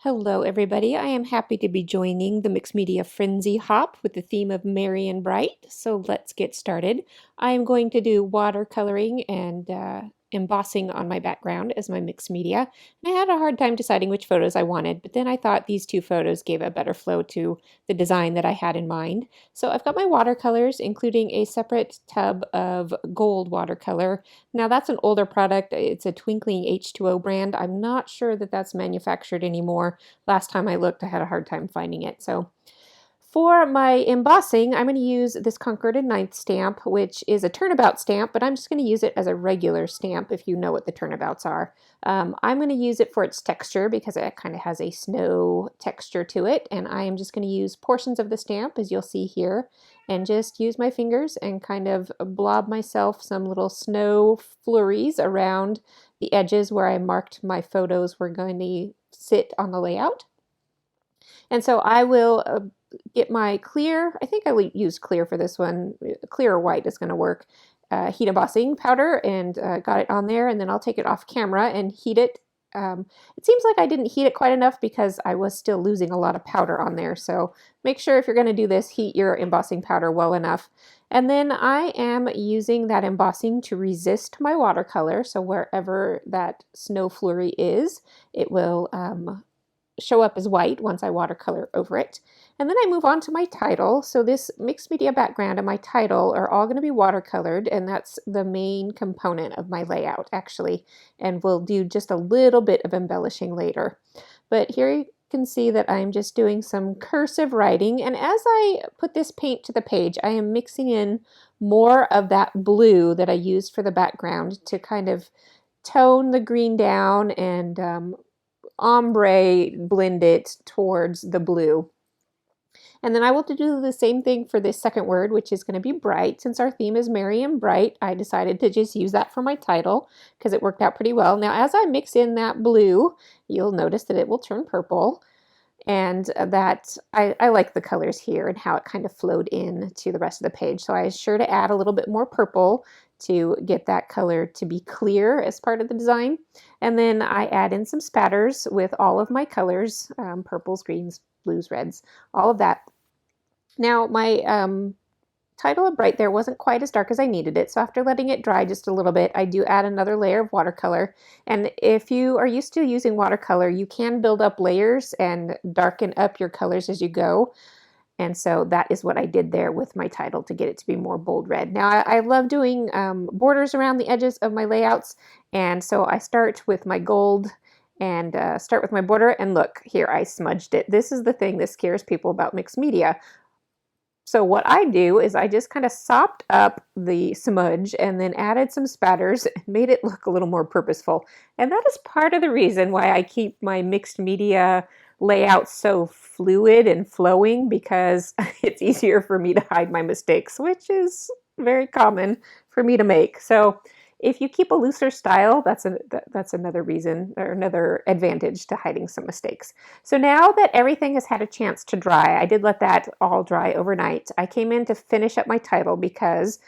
Hello, everybody. I am happy to be joining the Mixed Media Frenzy Hop with the theme of Merry and Bright. So let's get started. I am going to do watercoloring and embossing on my background as my mixed media. And I had a hard time deciding which photos I wanted, but then I thought these two photos gave a better flow to the design that I had in mind. So I've got my watercolors, including a separate tub of gold watercolor. Now that's an older product. It's a Twinkling H2O brand. I'm not sure that that's manufactured anymore. Last time I looked, I had a hard time finding it. So for my embossing, I'm going to use this Concord and Ninth stamp, which is a turnabout stamp, but I'm just going to use it as a regular stamp if you know what the turnabouts are. I'm going to use it for its texture because it kind of has a snow texture to it, and I am just going to use portions of the stamp, as you'll see here, and just use my fingers and kind of blob myself some little snow flurries around the edges where I marked my photos were going to sit on the layout. And so I will get my clear, I think I used clear for this one, clear or white is going to work, heat embossing powder, and got it on there, and then I'll take it off camera and heat it. It seems like I didn't heat it quite enough because I was still losing a lot of powder on there, so make sure if you're going to do this, heat your embossing powder well enough. And then I am using that embossing to resist my watercolor, so wherever that snow flurry is, it will show up as white once I watercolor over it. And then I move on to my title. So this mixed media background and my title are all going to be watercolored, and that's the main component of my layout actually. And we'll do just a little bit of embellishing later. But here you can see that I'm just doing some cursive writing, and as I put this paint to the page, I am mixing in more of that blue that I used for the background to kind of tone the green down and ombre blend it towards the blue. And then I will do the same thing for this second word, which is going to be bright. Since our theme is merry and bright, I decided to just use that for my title because it worked out pretty well. Now, as I mix in that blue, you'll notice that it will turn purple. And that I like the colors here and how it kind of flowed in to the rest of the page. So I was sure to add a little bit more purple to get that color to be clear as part of the design. And then I add in some spatters with all of my colors, purples, greens, blues, reds, all of that. Now my title of bright there wasn't quite as dark as I needed it, so after letting it dry just a little bit, I do add another layer of watercolor. And if you are used to using watercolor, you can build up layers and darken up your colors as you go. And so that is what I did there with my title to get it to be more bold red. Now I love doing borders around the edges of my layouts, and so I start with my gold and start with my border, and look, here I smudged it. This is the thing that scares people about mixed media. So what I do is I just kind of sopped up the smudge and then added some spatters and made it look a little more purposeful. And that is part of the reason why I keep my mixed media layout so fluid and flowing, because it's easier for me to hide my mistakes, which is very common for me to make. So if you keep a looser style, that's another reason or another advantage to hiding some mistakes. So now that everything has had a chance to dry, I did let that all dry overnight. I came in to finish up my title because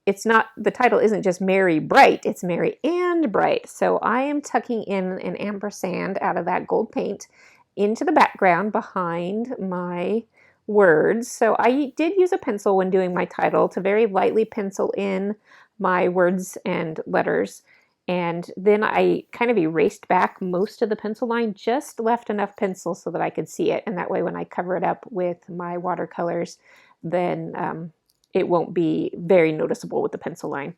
the title isn't just Merry Bright, it's Merry and Bright. So I am tucking in an ampersand out of that gold paint into the background behind my words. So I did use a pencil when doing my title to very lightly pencil in my words and letters, and then I kind of erased back most of the pencil line, just left enough pencil so that I could see it, and that way when I cover it up with my watercolors, then it won't be very noticeable with the pencil line.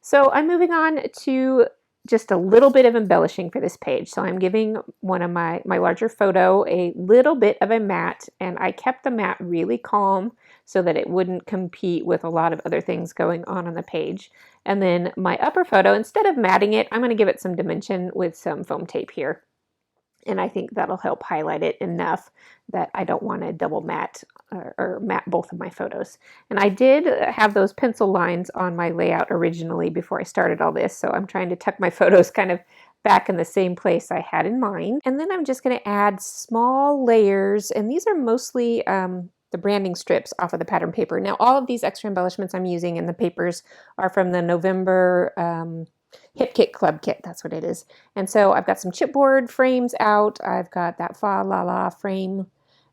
So I'm moving on to just a little bit of embellishing for this page. So I'm giving one of my larger photo a little bit of a matte, and I kept the matte really calm so that it wouldn't compete with a lot of other things going on the page. And then my upper photo, instead of matting it, I'm going to give it some dimension with some foam tape here. And I think that'll help highlight it enough that I don't want to double matte or matte both of my photos. And I did have those pencil lines on my layout originally before I started all this, so I'm trying to tuck my photos kind of back in the same place I had in mind. And then I'm just going to add small layers, and these are mostly the branding strips off of the pattern paper. Now all of these extra embellishments I'm using in the papers are from the November Hip Kit Club Kit, that's what it is. And so I've got some chipboard frames out. I've got that Fa La La frame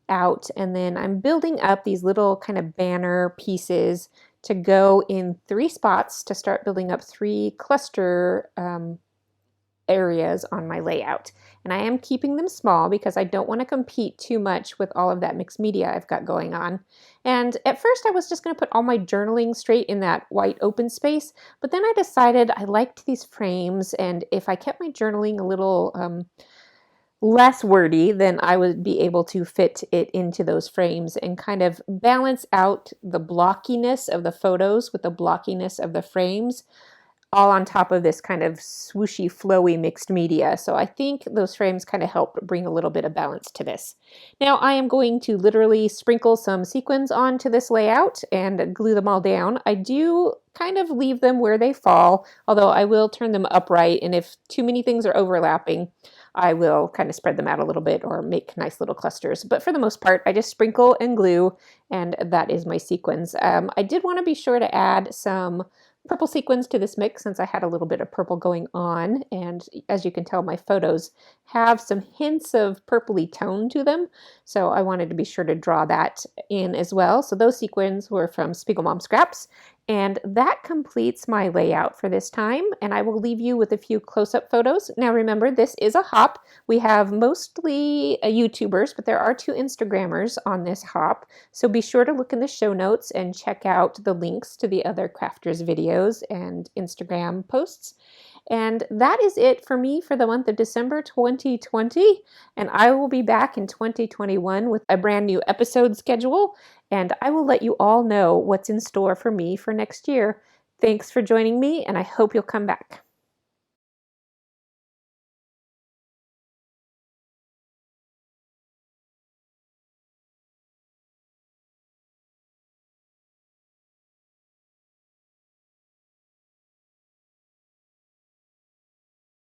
out, and then I'm building up these little kind of banner pieces to go in 3 spots to start building up 3 cluster areas on my layout. And I am keeping them small because I don't want to compete too much with all of that mixed media I've got going on. And at first I was just going to put all my journaling straight in that white open space, but then I decided I liked these frames, and if I kept my journaling a little less wordy, then I would be able to fit it into those frames and kind of balance out the blockiness of the photos with the blockiness of the frames, all on top of this kind of swooshy, flowy mixed media. So I think those frames kind of help bring a little bit of balance to this. Now I am going to literally sprinkle some sequins onto this layout and glue them all down. I do kind of leave them where they fall, although I will turn them upright, and if too many things are overlapping, I will kind of spread them out a little bit or make nice little clusters. But for the most part, I just sprinkle and glue, and that is my sequins. I did want to be sure to add some purple sequins to this mix since I had a little bit of purple going on, and as you can tell, my photos have some hints of purpley tone to them, so I wanted to be sure to draw that in as well. So those sequins were from Spiegel Mom Scraps, and that completes my layout for this time, and I will leave you with a few close-up photos. Now remember, this is a hop. We have mostly YouTubers, but there are 2 Instagrammers on this hop, so be sure to look in the show notes and check out the links to the other crafters videos and Instagram posts. And that is it for me for the month of December 2020, and I will be back in 2021 with a brand new episode schedule, and I will let you all know what's in store for me for next year. Thanks for joining me, and I hope you'll come back.